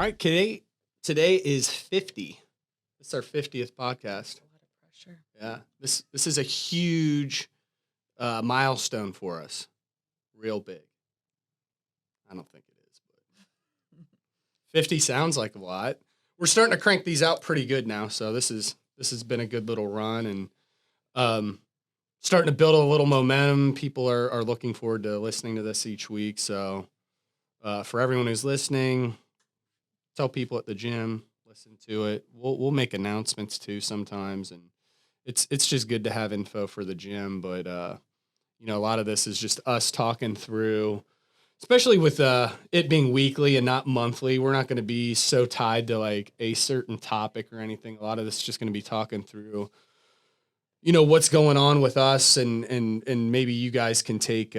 right, today is 50. This is our 50th podcast. A lot of pressure. Yeah, this is a huge milestone for us. Real big. I don't think it is, but 50 sounds like a lot. We're starting to crank these out pretty good now, so this has been a good little run and starting to build a little momentum. People are looking forward to listening to this each week. So for everyone who's listening, tell people at the gym, listen to it. We'll make announcements too sometimes, and it's just good to have info for the gym. But a lot of this is just us talking through, especially with it being weekly and not monthly. We're not going to be so tied to like a certain topic or anything. A lot of this is just going to be talking through, what's going on with us, and maybe you guys can take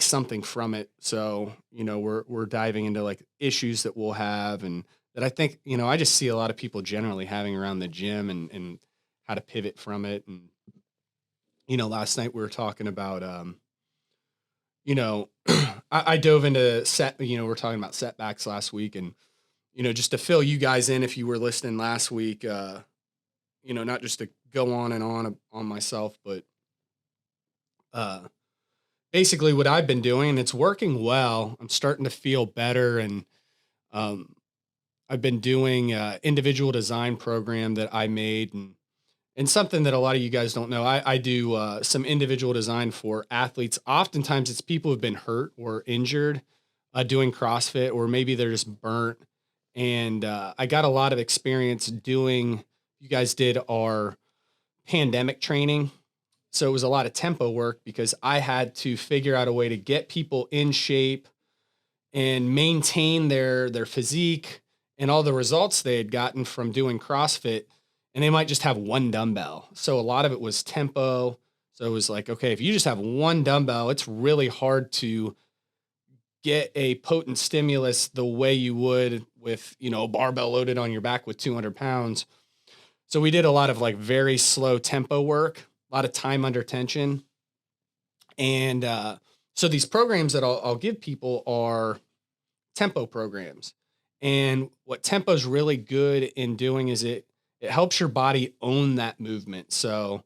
something from it. So, we're diving into like issues that we'll have and that I think, I just see a lot of people generally having around the gym and how to pivot from it. And, last night we were talking about, I dove into we're talking about setbacks last week, and, just to fill you guys in, if you were listening last week, not just to go on and on myself, but, basically what I've been doing, and it's working well. I'm starting to feel better. And, I've been doing individual design program that I made, and something that a lot of you guys don't know. I do some individual design for athletes. Oftentimes it's people who've been hurt or injured doing CrossFit, or maybe they're just burnt. And I got a lot of experience doing, you guys did our pandemic training. So it was a lot of tempo work because I had to figure out a way to get people in shape and maintain their physique and all the results they had gotten from doing CrossFit. And they might just have one dumbbell. So a lot of it was tempo. So it was like, okay, if you just have one dumbbell, it's really hard to get a potent stimulus the way you would with, a barbell loaded on your back with 200 pounds. So we did a lot of like very slow tempo work, a lot of time under tension. And so these programs that I'll give people are tempo programs. And what tempo is really good in doing is it helps your body own that movement. So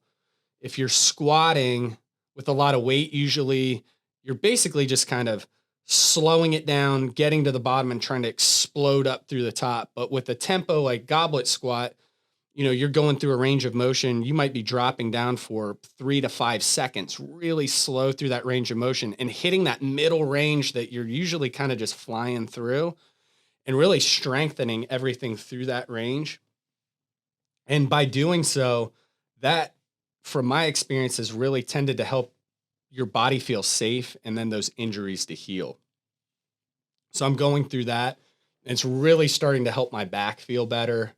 if you're squatting with a lot of weight, usually you're basically just kind of slowing it down, getting to the bottom and trying to explode up through the top. But with a tempo like goblet squat, you're going through a range of motion. You might be dropping down for 3 to 5 seconds, really slow through that range of motion and hitting that middle range that you're usually kind of just flying through and really strengthening everything through that range. And by doing so, that, from my experience, has really tended to help your body feel safe and then those injuries to heal. So I'm going through that. And it's really starting to help my back feel better.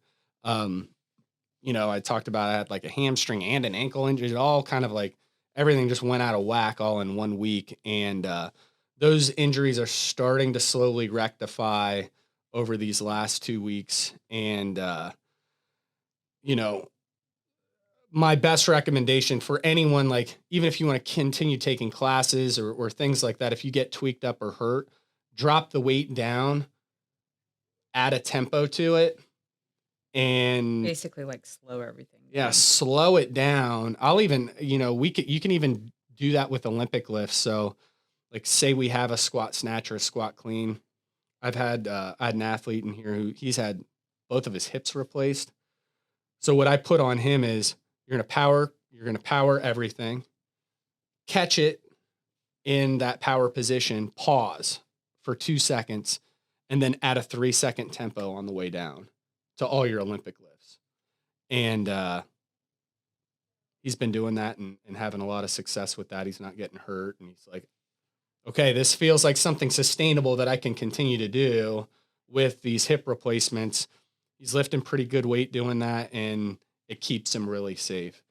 I talked about I had like a hamstring and an ankle injury. It all kind of like everything just went out of whack all in 1 week. And those injuries are starting to slowly rectify over these last 2 weeks. And, my best recommendation for anyone, like even if you want to continue taking classes or things like that, if you get tweaked up or hurt, drop the weight down, add a tempo to it. And Basically, like slow everything yeah, down. slow it down. I'll even, you can even do that with Olympic lifts. So like say we have a squat snatch or a squat clean. I had an athlete in here who he's had both of his hips replaced. So what I put on him is you're going to power everything, catch it in that power position, pause for 2 seconds, and then add a 3-second tempo on the way down to all your Olympic lifts. And he's been doing that and having a lot of success with that. He's not getting hurt. And he's like, okay, this feels like something sustainable that I can continue to do with these hip replacements. He's lifting pretty good weight doing that, and it keeps him really safe.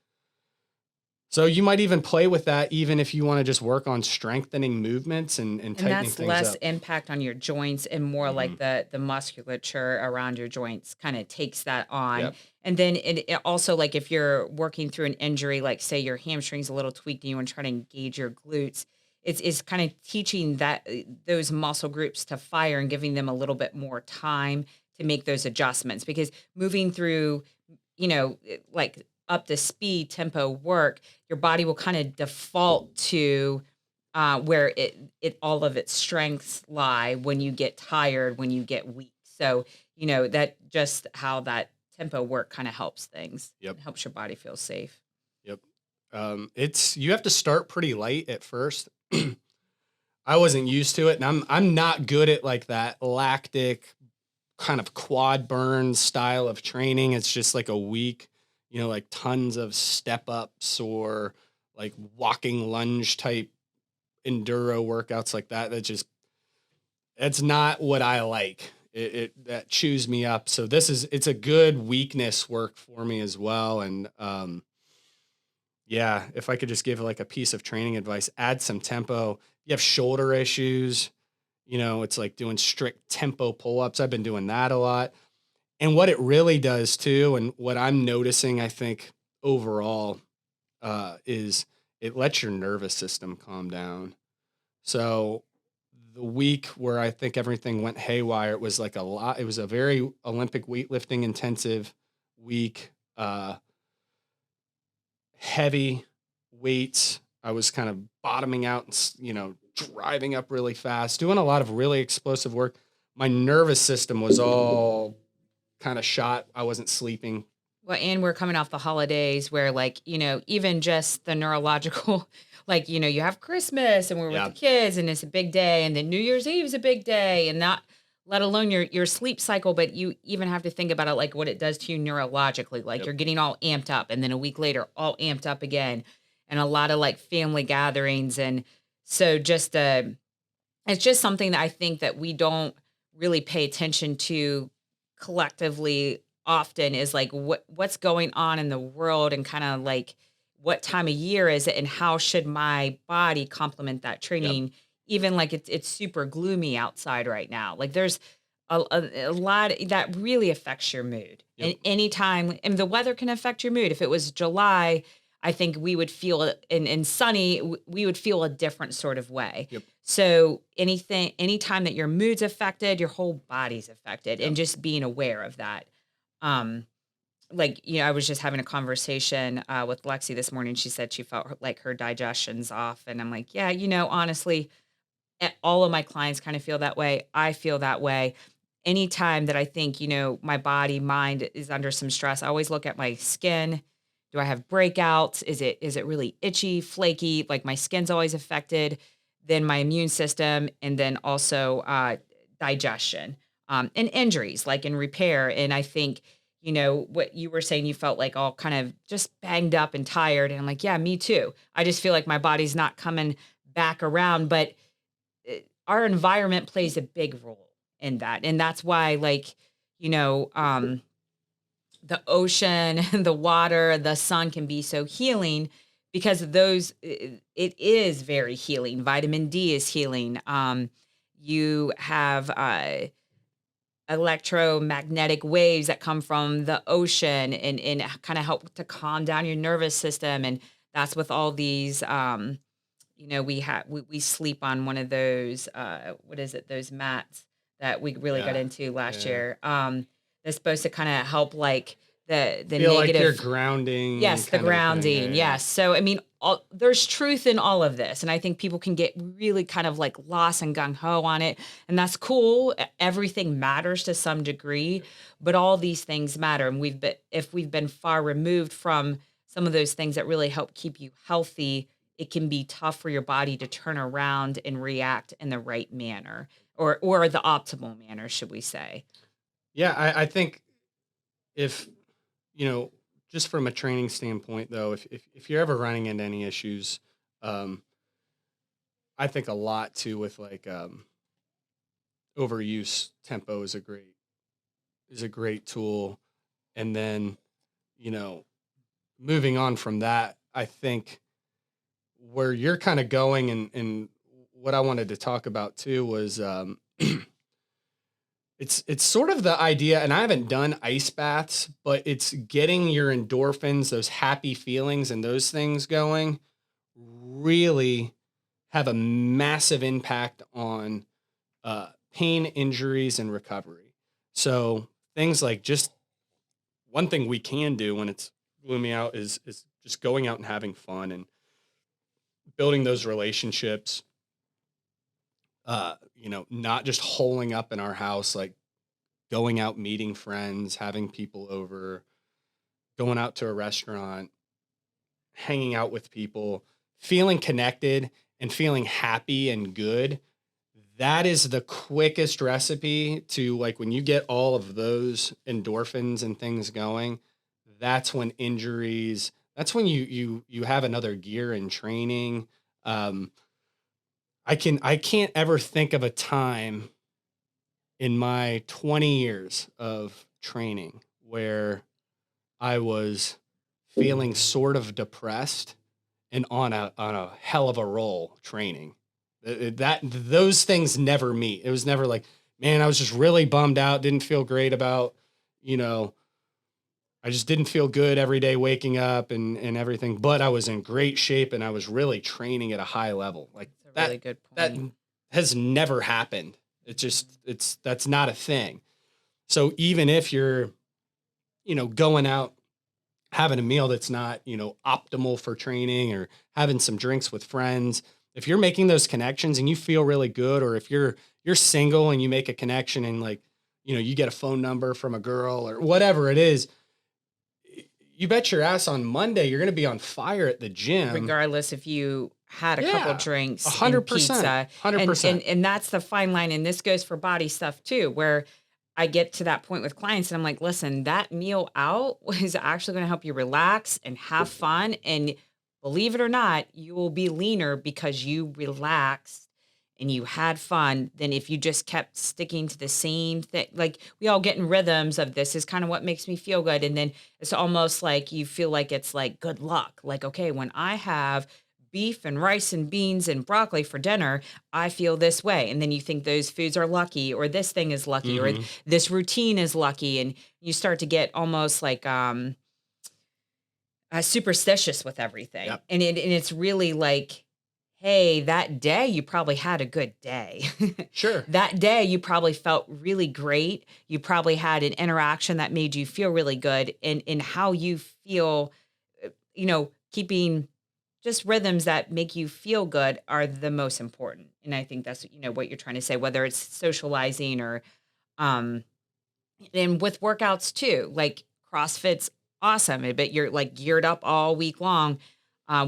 So you might even play with that, even if you want to just work on strengthening movements and tightening that's things less up. impact on your joints and more like the musculature around your joints kind of takes that on. Yep. And then it also, like if you're working through an injury, like say your hamstring's a little tweaked and you want to try to engage your glutes, it's kind of teaching that those muscle groups to fire and giving them a little bit more time to make those adjustments because moving through, like up to speed tempo work, your body will kind of default to where it all of its strengths lie when you get tired, when you get weak. So, that just how that tempo work kind of helps things Yep. and helps your body feel safe. Yep. It's you have to start pretty light at first. I wasn't used to it, and I'm not good at like that lactic kind of quad burn style of training. It's just like a week, like tons of step ups or like walking lunge type enduro workouts like that. It's not what I like. It that chews me up. So it's a good weakness work for me as well. And yeah, if I could just give like a piece of training advice, add some tempo. You have shoulder issues, it's like doing strict tempo pull-ups. I've been doing that a lot. And what it really does too, and what I'm noticing, I think overall, is it lets your nervous system calm down. So the week where I think everything went haywire, it was like a lot. It was a very Olympic weightlifting intensive week, heavy weights. I was kind of bottoming out and, driving up really fast, doing a lot of really explosive work. My nervous system was all kind of shot. I wasn't sleeping. Well, and we're coming off the holidays where, like, even just the neurological, like, you have Christmas and we're with the Yeah. kids and it's a big day, and then New Year's Eve is a big day, and not let alone your sleep cycle, but you even have to think about it like what it does to you neurologically. Like Yep. you're getting all amped up, and then a week later, all amped up again, and a lot of like family gatherings. And so it's just something that I think that we don't really pay attention to collectively often is like what's going on in the world, and kind of like what time of year is it and how should my body complement that Yep. training, even like it's super gloomy outside right now. Like there's a lot that really affects your mood. Yep. And anytime, and the weather can affect your mood. If it was July, I think we would feel it in sunny, we would feel a different sort of way. Yep. So anytime that your mood's affected, your whole body's affected, Yep. and just being aware of that. Um, like, I was just having a conversation with Lexi this morning. She said she felt like her digestion's off. And I'm like, yeah, honestly, all of my clients kind of feel that way. I feel that way. Anytime that I think, my body, mind is under some stress, I always look at my skin. Do I have breakouts? Is it really itchy, flaky? Like my skin's always affected. Then my immune system, and then also digestion, and injuries, like in repair. And I think, what you were saying, you felt like all kind of just banged up and tired. And I'm like, yeah, me too. I just feel like my body's not coming back around. But our environment plays a big role in that. And that's why, like, the ocean, the water, the sun can be so healing because of those. It is very healing. Vitamin D is healing. You have electromagnetic waves that come from the ocean, and kind of help to calm down your nervous system. And that's with all these. We sleep on one of those. What is it? Those mats that we really got Yeah. into last Yeah. year. That's supposed to kind of help like the Feel like you're negative. grounding Yes, the kind of a thing. Yeah. grounding. Yeah. Yes. So, I mean, there's truth in all of this. And I think people can get really kind of like lost and gung ho on it. And that's cool. Everything matters to some degree, but all these things matter. And if we've been far removed from some of those things that really help keep you healthy, it can be tough for your body to turn around and react in the right manner, or the optimal manner, should we say. Yeah. I think if, you know, just from a training standpoint, though, if you're ever running into any issues, um, I think a lot too with like overuse. Tempo is a great tool, and then you know moving on from that, I think where you're kind of going, and what I wanted to talk about too was it's sort of the idea, and I haven't done ice baths, but it's getting your endorphins, those happy feelings, and those things going really have a massive impact on pain, injuries, and recovery. So things like just one thing we can do when it's gloomy out is just going out and having fun and building those relationships. Not just holing up in our house, like going out, meeting friends, having people over, going out to a restaurant, hanging out with people, feeling connected and feeling happy and good. That is the quickest recipe to, like, when you get all of those endorphins and things going, that's when injuries, that's when you have another gear in training. Um, I can't ever think of a time in my 20 years of training where I was feeling sort of depressed and on a hell of a roll training. That those things never meet. It was never like, man, I was just really bummed out, didn't feel great about, you know, I just didn't feel good every day waking up and everything, but I was in great shape and I was really training at a high level. Like That's a really good that point. has never happened. It's that's not a thing. So even if you're, going out having a meal that's not, optimal for training or having some drinks with friends, if you're making those connections and you feel really good, or if you're single and you make a connection and, like, you get a phone number from a girl or whatever it is, you bet your ass on Monday you're going to be on fire at the gym. Regardless if you had a couple Yeah. a drinks hundred and percent. pizza, 100%. and that's the fine line, and this goes for body stuff too, where I get to that point with clients and I'm like, "Listen, that meal out is actually gonna help you relax and have fun, and believe it or not, you will be leaner because you relaxed and you had fun than if you just kept sticking to the same thing." Like, we all get in rhythms of, "This is kinda what makes me feel good," and then it's almost like you feel like it's like good luck. Like, "Okay, when I have beef and rice and beans and broccoli for dinner, I feel this way." And then you think those foods are lucky, or this thing is lucky, or Mhm. this routine is lucky. And you start to get almost like superstitious with everything. Yep. And it's really like, hey, that day you probably had a good day. Sure. That day you probably felt really great. You probably had an interaction that made you feel really good. And in how you feel, keeping just rhythms that make you feel good are the most important. And I think that's, what you're trying to say, whether it's socializing or, um, and with workouts too, like CrossFit's awesome, but you're like geared up all week long.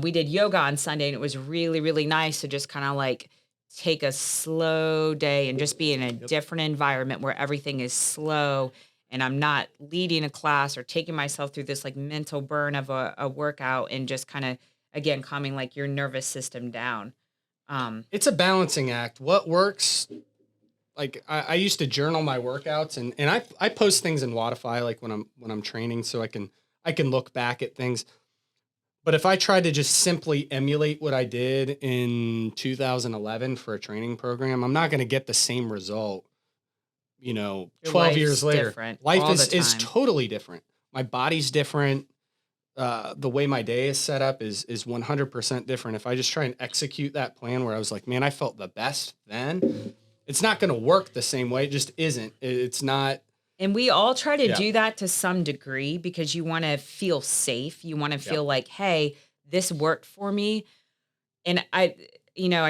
We did yoga on Sunday and it was really, really nice to just kind of like take a slow day and just be in a Yep. different environment where everything is slow and I'm not leading a class or taking myself through this like mental burn of a workout, and just kind of, again, calming like your nervous system down. Um, It's a balancing act. What works, like, I used to journal my workouts, and I post things in Wodify, like when I'm training, so I can look back at things. But if I tried to just simply emulate what I did in 2011 for a training program, I'm not going to get the same result, your 12 years life's later. different Life all the is time. totally different. My body's different. The way my day is set up is 100% different. If I just try and execute that plan where I was like, man, I felt the best then, it's not going to work the same way. It just isn't. It's not. And we all try to Yeah. do that to some degree because you wanna feel safe. You wanna Yep. feel like, "Hey, this worked for me." And I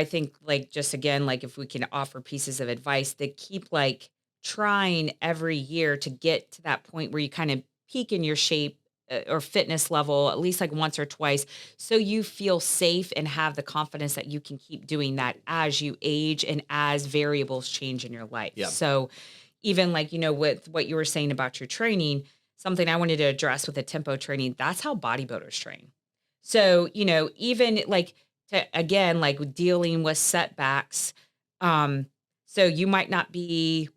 think, like, just again, like, if we can offer pieces of advice that keep, like, trying every year to get to that point where you kind of peak in your shape, or fitness level at least, like, once or twice, so you feel safe and have the confidence that you can keep doing that as you age and as variables change in your life. Yeah. So, even like, with what you were saying about your training, something I wanted to address with the tempo training, that's how bodybuilders train. So, even like, to again, like dealing with setbacks. Um, so you might not be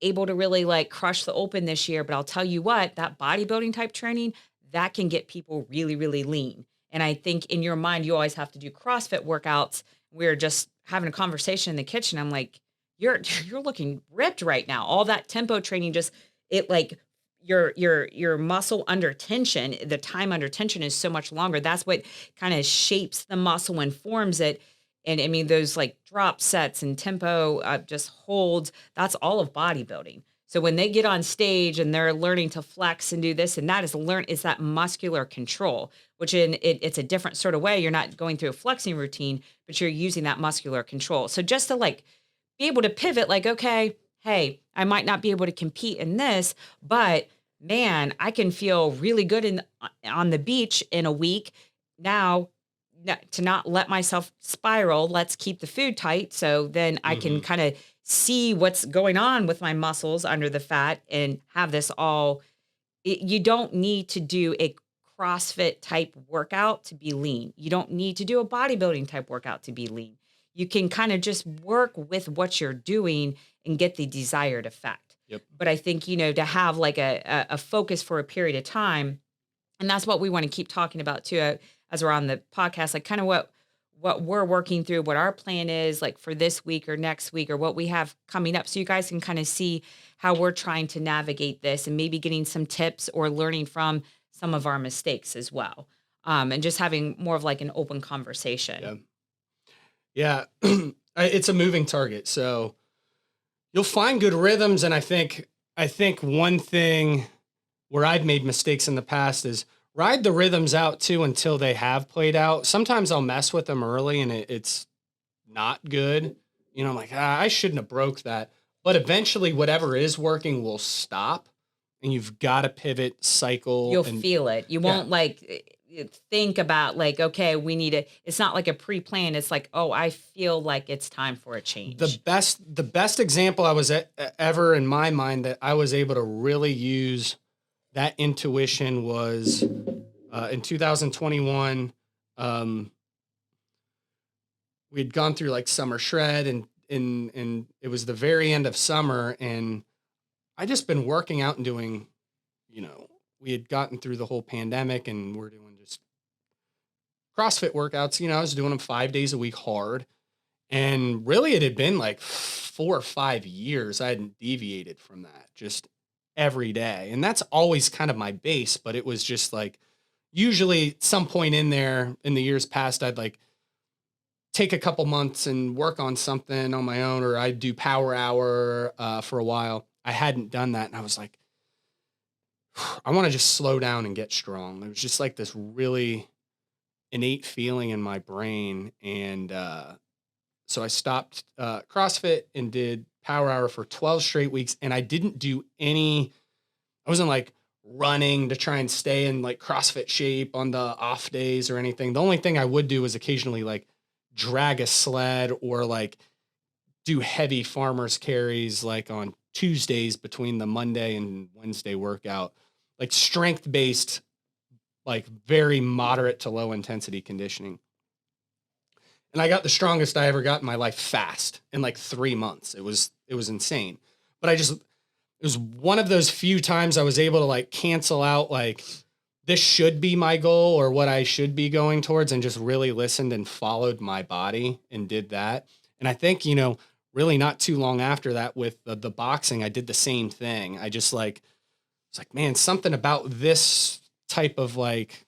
able to really like crush the open this year, but I'll tell you what, that bodybuilding type training, that can get people really, really lean. And I think in your mind, you always have to do CrossFit workouts. We're just having a conversation in the kitchen. I'm like, you're looking ripped right now. All that tempo training, just it like your muscle under tension, the time under tension is so much longer. That's what kind of shapes the muscle and forms it. And I mean, those like drop sets and tempo, just holds, that's all of bodybuilding. So when they get on stage and they're learning to flex and do this and that is that muscular control, which it's a different sort of way. You're not going through a flexing routine, but you're using that muscular control. So just to like be able to pivot, like, okay, hey, I might not be able to compete in this, but man, I can feel really good on the beach in a week. Now, to not let myself spiral, let's keep the food tight so then I can Mhm. kind of see what's going on with my muscles under the fat and have this all you don't need to do a CrossFit type workout to be lean. You don't need to do a bodybuilding type workout to be lean. You can kind of just work with what you're doing and get the desired effect. Yep. But I think, to have like a focus for a period of time, and that's what we want to keep talking about too, as we're on the podcast, like kind of what we're working through, what our plan is like for this week or next week or what we have coming up. So you guys can kind of see how we're trying to navigate this and maybe getting some tips or learning from some of our mistakes as well. And just having more of like an open conversation. Yeah. Yeah. It's a moving target. So you'll find good rhythms. And I think one thing where I've made mistakes in the past is ride the rhythms out too until they have played out. Sometimes I'll mess with them early and it's not good. I'm like, I shouldn't have broke that. But eventually, whatever is working will stop, and you've got to pivot, cycle, You'll and feel it. You yeah. won't like think about like, okay, we need to, it's not like a pre-plan. It's like, oh, I feel like it's time for a The change. best, the best example I was ever in my mind that I was able to really use that intuition was in 2021. Um, we'd gone through like summer shred, and it was the very end of summer, and I just been working out and doing, you know, we had gotten through the whole pandemic and we're doing just CrossFit workouts. I was doing them 5 days a week hard. And really, it had been like 4 or 5 years I hadn't deviated from that just every day. And that's always kind of my base, but it was just like usually some point in there in the years past, I'd like take a couple months and work on something on my own, or I'd do power hour for a while. I hadn't done that. And I was like, I want to just slow down and get strong. It was just like this really innate feeling in my brain. And so I stopped CrossFit and did Power Hour for 12 straight weeks. And I didn't do I wasn't like running to try and stay in like CrossFit shape on the off days or anything. The only thing I would do was occasionally like drag a sled or like do heavy farmers carries like on Tuesdays between the Monday and Wednesday workout, like strength based, like very moderate to low intensity conditioning. And I got the strongest I ever got in my life fast in like 3 months. It was insane. But it was one of those few times I was able to like cancel out like this should be my goal or what I should be going towards, and just really listened and followed my body and did that. And I think, really not too long after that with the boxing, I did the same thing. I just like, it's like, man, something about this type of like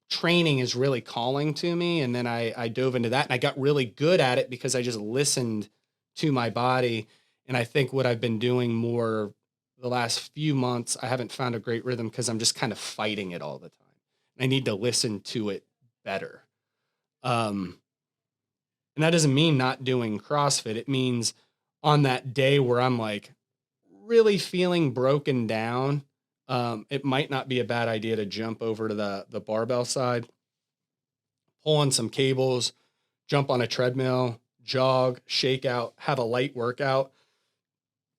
training is really calling to me. And then I dove into that and I got really good at it because I just listened to my body. And I think what I've been doing more the last few months, I haven't found a great rhythm because I'm just kind of fighting it all the time. I need to listen to it better. Um, and that doesn't mean not doing CrossFit. It means on that day where I'm like really feeling broken down, it might not be a bad idea to jump over to the barbell side, pull on some cables, jump on a treadmill, jog, shake out, have a light workout,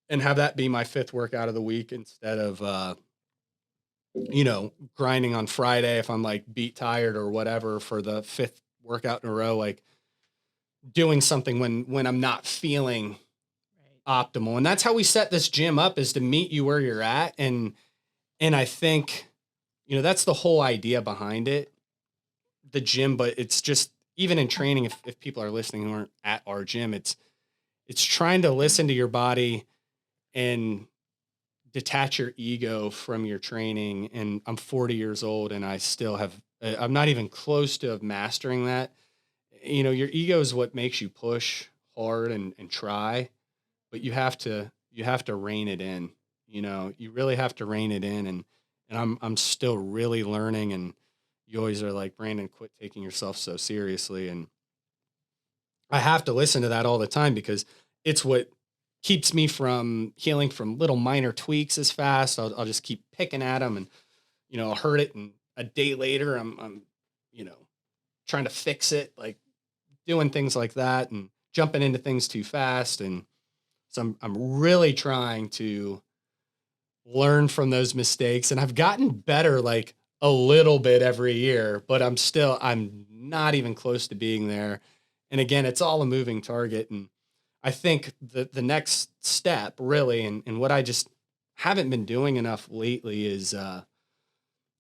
and have that be my fifth workout of the week instead of grinding on Friday if I'm like beat tired or whatever for the fifth workout in a row, like doing something when I'm not feeling Right. optimal. And that's how we set this gym up, is to meet you where you're at. And I think, that's the whole idea behind it, the gym, but it's just even in training, if people are listening who aren't at our gym, it's trying to listen to your body and detach your ego from your training. And I'm 40 years old and I still have, I'm not even close to mastering that. your ego is what makes you push hard and try, but you have to rein it in. You really have to rein it in, and I'm still really learning. And you always are like, Brandon, quit taking yourself so seriously. And I have to listen to that all the time because it's what keeps me from healing from little minor tweaks as fast. I'll just keep picking at them, and I'll hurt it, and a day later I'm you know trying to fix it, like doing things like that and jumping into things too fast. And so I'm really trying to learn from those mistakes, and I've gotten better like a little bit every year, but I'm not even close to being there. And again, it's all a moving target. And I think the next step really, and what I just haven't been doing enough lately is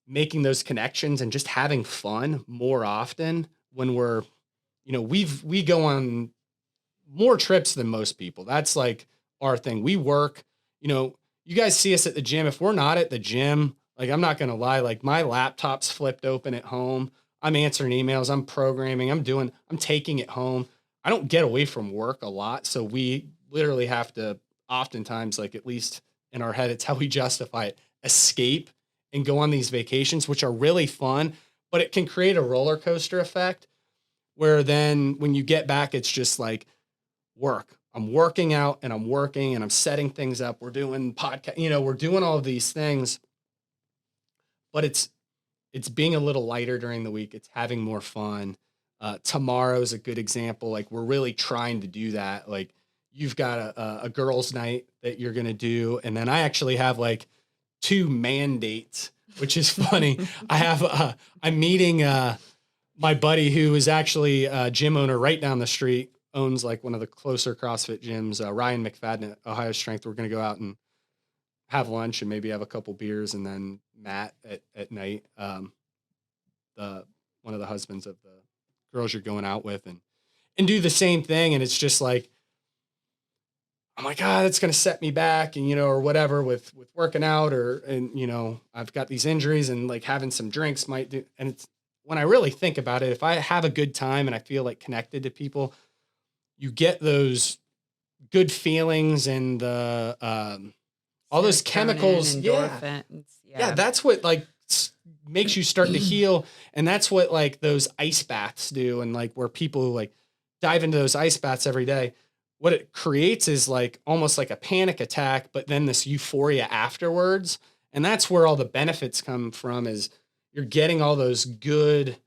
making those connections and just having fun more often when we go on more trips than most people. That's like our thing. We work, you know, you guys see us at the gym. If we're not at the gym, like I'm not going to lie, like my laptop's flipped open at home. I'm answering emails, I'm programming, I'm taking it home. I don't get away from work a lot. So we literally have to oftentimes, like at least in our head, it's how we justify it, escape and go on these vacations, which are really fun, but it can create a roller coaster effect where then when you get back, it's just like, work. I'm working out and I'm working and I'm setting things up. We're doing podcast, we're doing all of these things, but it's being a little lighter during the week. It's having more fun. Tomorrow's a good example. Like we're really trying to do that. Like you've got a girls' night that you're gonna do, and then I actually have like two mandates, which is funny. I'm meeting my buddy who is actually a gym owner right down the street, owns like one of the closer CrossFit gyms, Ryan McFadden at Ohio Strength. We're going to go out and have lunch and maybe have a couple beers. And then Matt at night, the one of the husbands of the girls you're going out with, and do the same thing. And it's just like, I'm like, that's going to set me back and, or whatever with working out and I've got these injuries and like having some drinks might do. And it's when I really think about it, if I have a good time and I feel like connected to people, you get those good feelings and all those chemicals. Serotonin, Yeah. endorphins, Yeah. yeah. That's what like makes you start to heal. And that's what like those ice baths do. And like where people like dive into those ice baths every day, what it creates is like almost like a panic attack, but then this euphoria afterwards. And that's where all the benefits come from, is you're getting all those good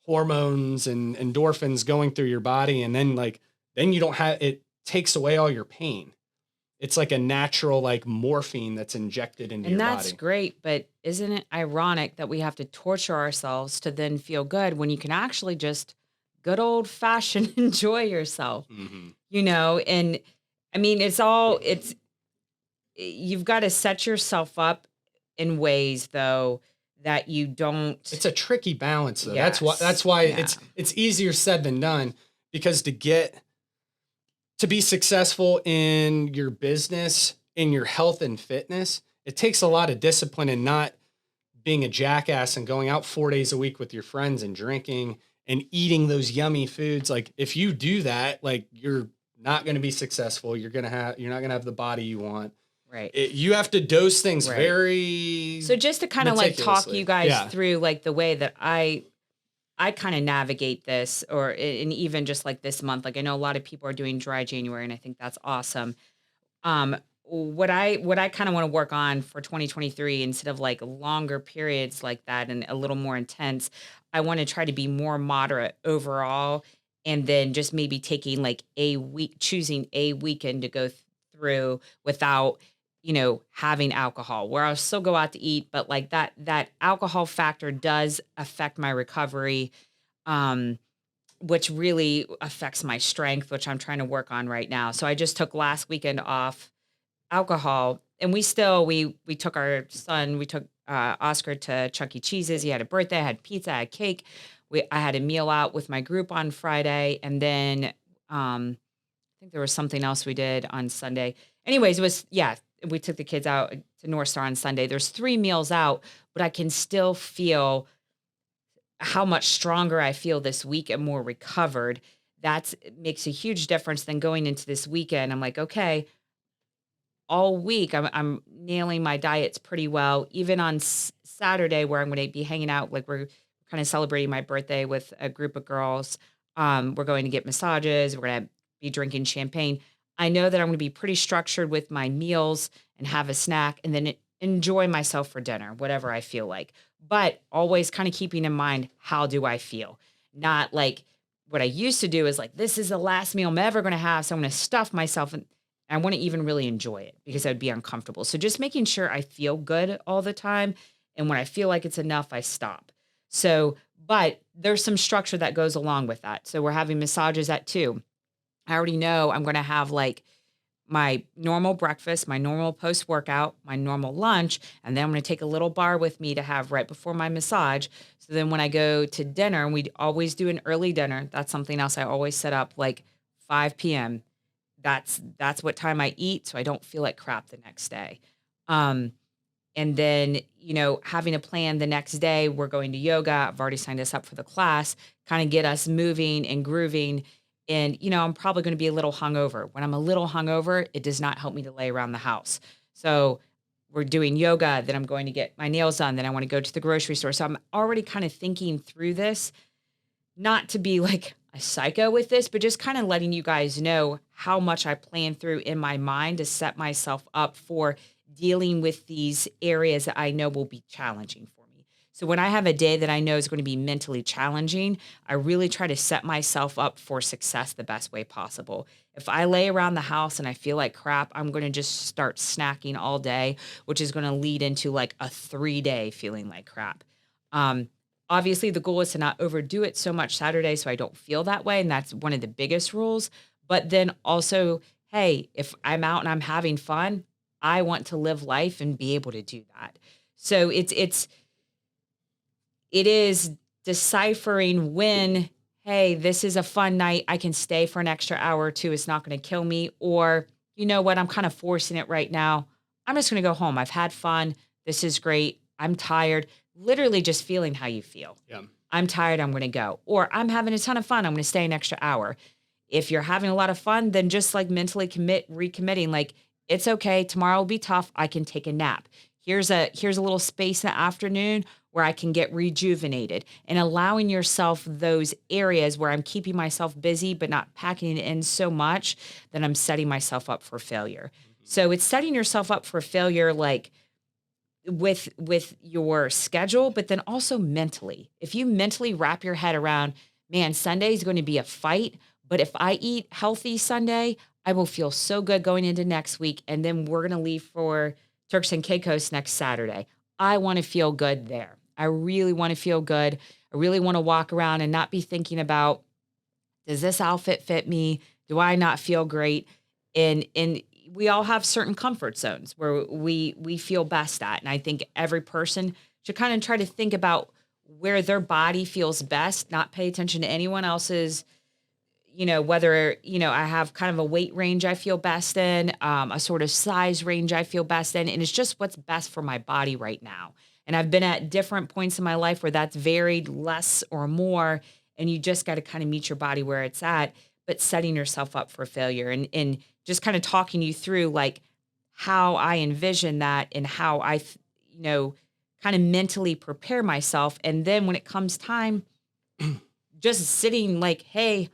hormones and endorphins going through your body. And then you don't have, it takes away all your pain. It's like a natural, like morphine that's injected into And your that's body. great, but isn't it ironic that we have to torture ourselves to then feel good when you can actually just good old fashioned enjoy yourself, Hmm. And I mean, you've got to set yourself up in ways though that you don't. It's a tricky balance though. That's Yes. why Yeah. it's easier said than done, because to be successful in your business, in your health and fitness, it takes a lot of discipline and not being a jackass and going out 4 days a week with your friends and drinking and eating those yummy foods. Like if you do that, like you're not going to be successful. You're not going to have the body you want. Right. You have to dose things Right. very So just to kind of like talk you meticulously. guys Yeah. through like the way that I kind of navigate this, and even just like this month, like I know a lot of people are doing dry January and I think that's awesome. What I kind of want to work on for 2023, instead of like longer periods like that and a little more intense, I want to try to be more moderate overall, and then just maybe taking like choosing a weekend to go through without, having alcohol, where I'll still go out to eat, but like that alcohol factor does affect my recovery, um, which really affects my strength, which I'm trying to work on right now. So I just took last weekend off alcohol, and we took our son, we took Oscar to Chuck E. Cheese's. He had a birthday, I had pizza, I had cake. I had a meal out with my group on Friday, and then I think there was something else we did on Sunday. Anyways, we took the kids out to North Star on Sunday. There's 3 meals out, but I can still feel how much stronger I feel this week and more recovered. That's it makes a huge difference than going into this weekend. I'm like, okay, all week I'm nailing my diets pretty well. Even on Saturday, where I'm going to be hanging out, like we're kind of celebrating my birthday with a group of girls. We're going to get massages. We're going to be drinking champagne. I know that I'm going to be pretty structured with my meals and have a snack, and then enjoy myself for dinner, whatever I feel like. But always kind of keeping in mind, how do I feel? Not like what I used to do is like, this is the last meal I'm ever going to have, so I'm going to stuff myself. I wouldn't even really enjoy it because I'd be uncomfortable. So just making sure I feel good all the time. And when I feel like it's enough, I stop. So, but there's some structure that goes along with that. So we're having massages at 2. I already know I'm going to have like my normal breakfast, my normal post workout, my normal lunch, and then I'm going to take a little bar with me to have right before my massage. So then when I go to dinner, and we always do an early dinner, that's something else I always set up like 5 p.m. That's what time I eat, so I don't feel like crap the next day. Um, and then, having a plan the next day, we're going to yoga. I've already signed us up for the class, kind of get us moving and grooving. And, I'm probably going to be a little hungover. When I'm a little hungover, it does not help me to lay around the house. So we're doing yoga, then I'm going to get my nails done, then I want to go to the grocery store. So I'm already kind of thinking through this, not to be like a psycho with this, but just kind of letting you guys know how much I plan through in my mind to set myself up for dealing with these areas that I know will be challenging for me. So when I have a day that I know is going to be mentally challenging, I really try to set myself up for success the best way possible. If I lay around the house and I feel like crap, I'm going to just start snacking all day, which is going to lead into like a 3-day feeling like crap. Um, Obviously, the goal is to not overdo it so much Saturday so I don't feel that way, and that's one of the biggest rules. But then also, hey, if I'm out and I'm having fun, I want to live life and be able to do that. So it is deciphering when, hey, this is a fun night. I can stay for an extra hour or two. It's not going to kill me. Or, you know what? I'm kind of forcing it right now. I'm just going to go home. I've had fun. This is great. I'm tired. Literally just feeling how you feel. Yeah. I'm tired. I'm going to go. Or I'm having a ton of fun. I'm going to stay an extra hour. If you're having a lot of fun, then just like mentally recommitting, like it's okay. Tomorrow will be tough. I can take a nap. Here's a little space in the afternoon where I can get rejuvenated, and allowing yourself those areas where I'm keeping myself busy, but not packing it in so much that I'm setting myself up for failure. So it's setting yourself up for failure, like with your schedule, but then also mentally. If you mentally wrap your head around, man, Sunday is going to be a fight, but if I eat healthy Sunday, I will feel so good going into next week. And then we're going to leave for Turks and Caicos next Saturday. I want to feel good there. I really want to feel good. I really want to walk around and not be thinking about, does this outfit fit me? Do I not feel great? And we all have certain comfort zones where we feel best at. And I think every person should kind of try to think about where their body feels best, not pay attention to anyone else's, whether, I have kind of a weight range I feel best in, a sort of size range I feel best in. And it's just what's best for my body right now. And I've been at different points in my life where that's varied less or more. And you just got to kind of meet your body where it's at, but setting yourself up for failure, and just kind of talking you through like how I envision that and how you know, kind of mentally prepare myself. And then when it comes time, just sitting like, hey,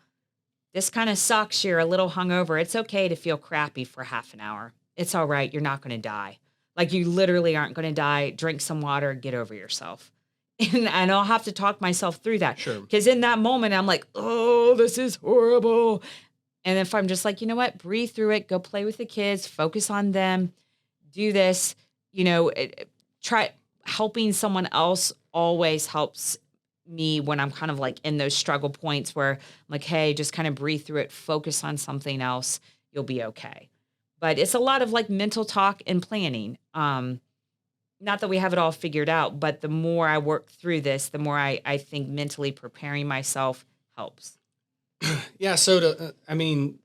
this kind of sucks. You're a little hungover. It's okay to feel crappy for half an hour. It's all right. You're not going to die. Like you literally aren't going to die. Drink some water, get over yourself. And I'll have to talk myself through that. Sure. Because in that moment, I'm like, oh, this is horrible. And if I'm just like, you know what, breathe through it, go play with the kids, focus on them, do this, try helping someone else always helps me when I'm kind of like in those struggle points where I'm like, hey, just kind of breathe through it, focus on something else, you'll be okay. But it's a lot of like mental talk and planning. Not that we have it all figured out, but the more I work through this, the more I think mentally preparing myself helps. Yeah. So I mean,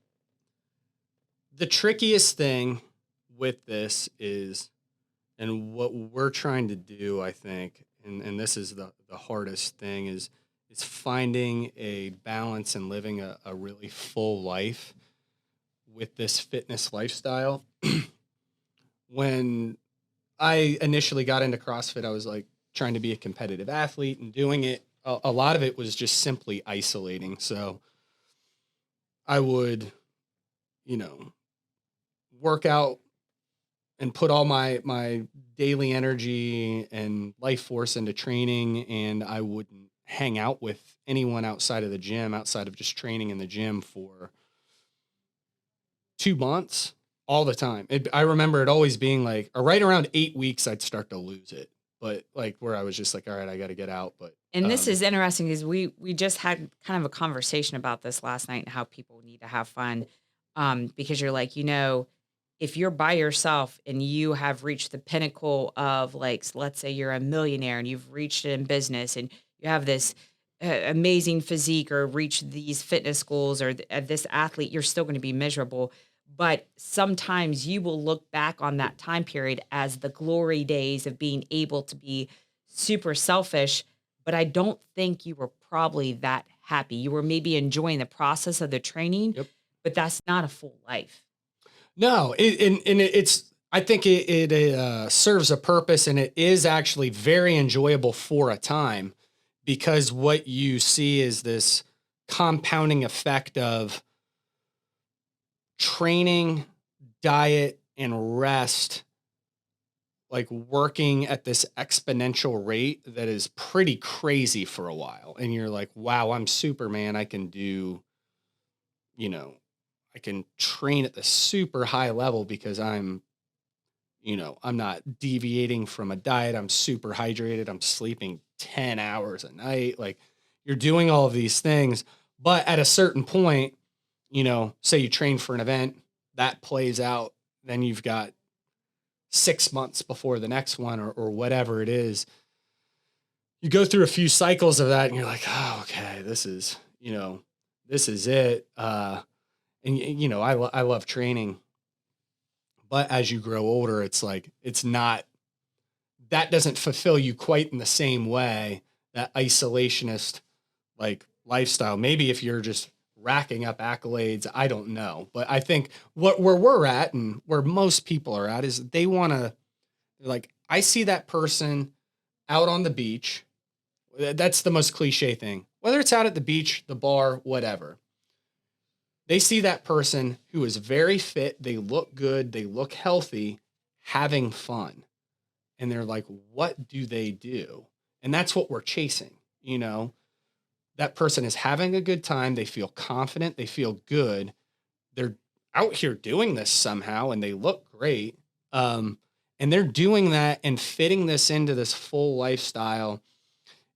the trickiest thing with this is, and what we're trying to do, I think, and this is the hardest thing is finding a balance and living a really full life with this fitness lifestyle. When I initially got into CrossFit, I was like trying to be a competitive athlete and doing it. A lot of it was just simply isolating. So I would, you know, work out and put all my daily energy and life force into training, and I wouldn't hang out with anyone outside of the gym, outside of just training in the gym for 2 months all the time. I remember it always being like, right around 8 weeks, I'd start to lose it, but like where I was just like, all right, I got to get out. But And this is interesting because we just had kind of a conversation about this last night and how people need to have fun. Because you're like, if you're by yourself and you have reached the pinnacle of like, let's say you're a millionaire and you've reached it in business and you have this amazing physique or reach these fitness goals or this athlete, you're still going to be miserable. But sometimes you will look back on that time period as the glory days of being able to be super selfish, but I don't think you were probably that happy. You were maybe enjoying the process of the training, yep. but that's not a full life. No, it's. I think it serves a purpose, and it is actually very enjoyable for a time, because what you see is this compounding effect of training, diet, and rest, like working at this exponential rate that is pretty crazy for a while. And you're like, wow, I'm Superman. I can do, you know, I can train at the super high level because I'm not deviating from a diet. I'm super hydrated. I'm sleeping 10 hours a night. Like, you're doing all of these things. But at a certain point, say you train for an event that plays out, then you've got 6 months before the next one, or whatever it is. You go through a few cycles of that and you're like, oh, okay, this is it. And I love training, but as you grow older, it's like, it's not, that doesn't fulfill you quite in the same way, that isolationist like lifestyle. Maybe if you're just racking up accolades, I don't know. But I think where we're at and where most people are at is they want to, like, I see that person out on the beach. That's the most cliche thing. Whether it's out at the beach, the bar, whatever. They see that person who is very fit, they look good, they look healthy, having fun. And they're like, what do they do? And that's what we're chasing. That person is having a good time. They feel confident. They feel good. They're out here doing this somehow and they look great. And they're doing that and fitting this into this full lifestyle.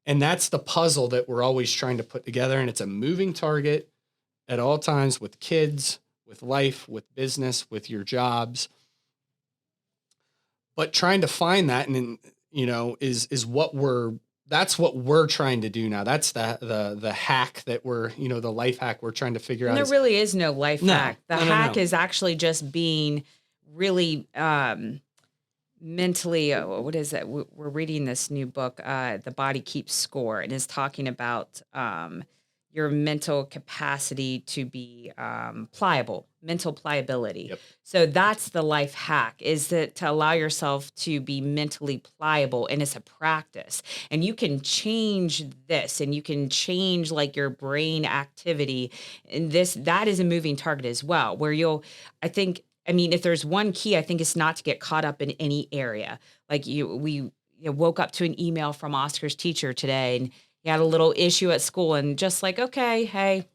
And that's the puzzle that we're always trying to put together. And it's a moving target at all times, with kids, with life, with business, with your jobs. But trying to find that, and is that's what we're trying to do now. That's the hack that the life hack we're trying to figure And out there is really is no life no, hack. The no, no, hack no. is actually just being really mentally, what is it? We're reading this new book, The Body Keeps Score, and is talking about your mental capacity to be pliable, mental pliability. Yep. So that's the life hack, is that to allow yourself to be mentally pliable, and it's a practice. And you can change this, and you can change like your brain activity. And that is a moving target as well, where I mean, if there's one key, I think it's not to get caught up in any area. Like we woke up to an email from Oscar's teacher today, and he had a little issue at school, and just like, okay, hey,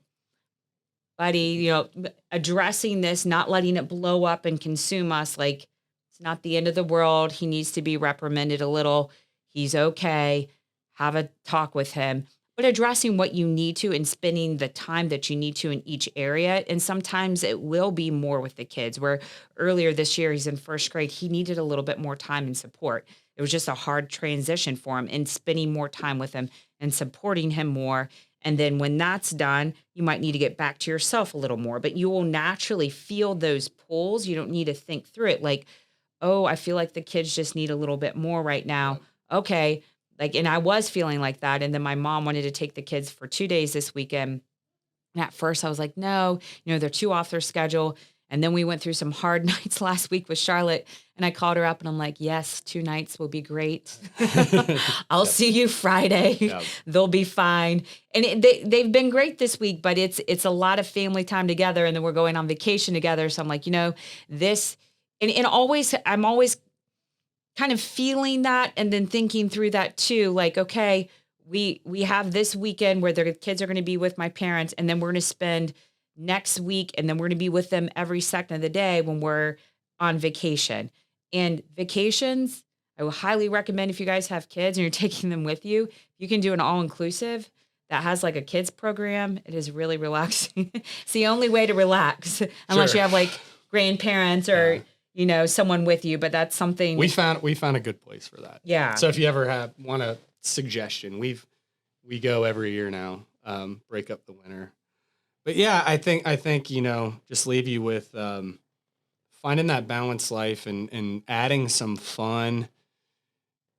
buddy, addressing this, not letting it blow up and consume us. Like, it's not the end of the world. He needs to be reprimanded a little. He's okay. Have a talk with him, but addressing what you need to and spending the time that you need to in each area. And sometimes it will be more with the kids, where earlier this year, he's in first grade. He needed a little bit more time and support. It was just a hard transition for him, and spending more time with him and supporting him more. And then when that's done, you might need to get back to yourself a little more, but you will naturally feel those pulls. You don't need to think through it like, oh, I feel like the kids just need a little bit more right Yeah. now. Okay. Like, and I was feeling like that, and then my mom wanted to take the kids for 2 days this weekend, and at first I was like, "No," they're too off their schedule, and then we went through some hard nights last week with Charlotte, and I called her up and I'm like, "Yes, 2 nights will be great. I'll Yep. see you Friday. Yeah. They'll be fine." And they've been great this week, but it's a lot of family time together, and then we're going on vacation together, so I'm like, this and always I'm always kind of feeling that and then thinking through that too, like, okay, we have this weekend where the kids are going to be with my parents, and then we're going to spend next week, and then we're going to be with them every second of the day when we're on vacation. And vacations, I will highly recommend if you guys have kids and you're taking them with you, you can do an all inclusive that has like a kids program. It is really relaxing. It's the only way to relax unless Sure. you have like grandparents Yeah. or someone with you, but that's something. We found a good place for that. Yeah. So if you ever want a suggestion, we go every year now, break up the winter. But yeah, I think, just leave you with finding that balanced life and adding some fun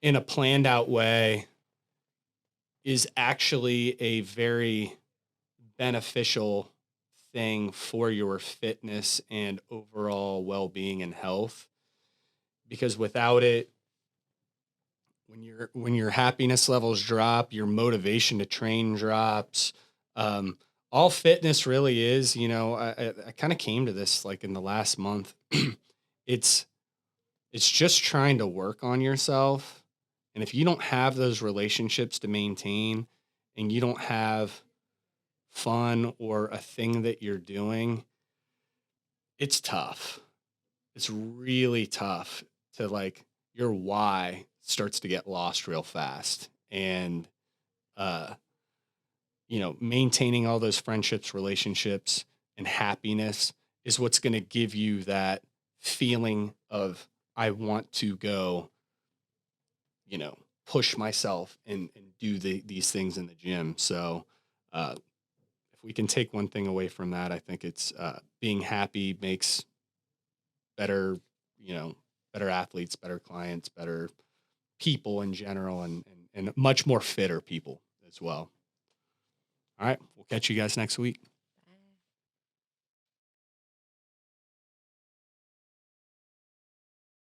in a planned out way is actually a very beneficial thing for your fitness and overall well-being and health. Because without it, when your happiness levels drop, your motivation to train drops. Um, all fitness really is, I kind of came to this like in the last month. it's it's just trying to work on yourself. And if you don't have those relationships to maintain and you don't have fun or a thing that you're doing, it's tough. It's really tough to like your why starts to get lost real fast. And uh, maintaining all those friendships, relationships, and happiness is what's going to give you that feeling of I want to go, you know, push myself and do these things in the gym. So uh, if we can take one thing away from that, I think it's being happy makes better, you know, better athletes, better clients, better people in general, and much more fitter people as well. All right. We'll catch you guys next week.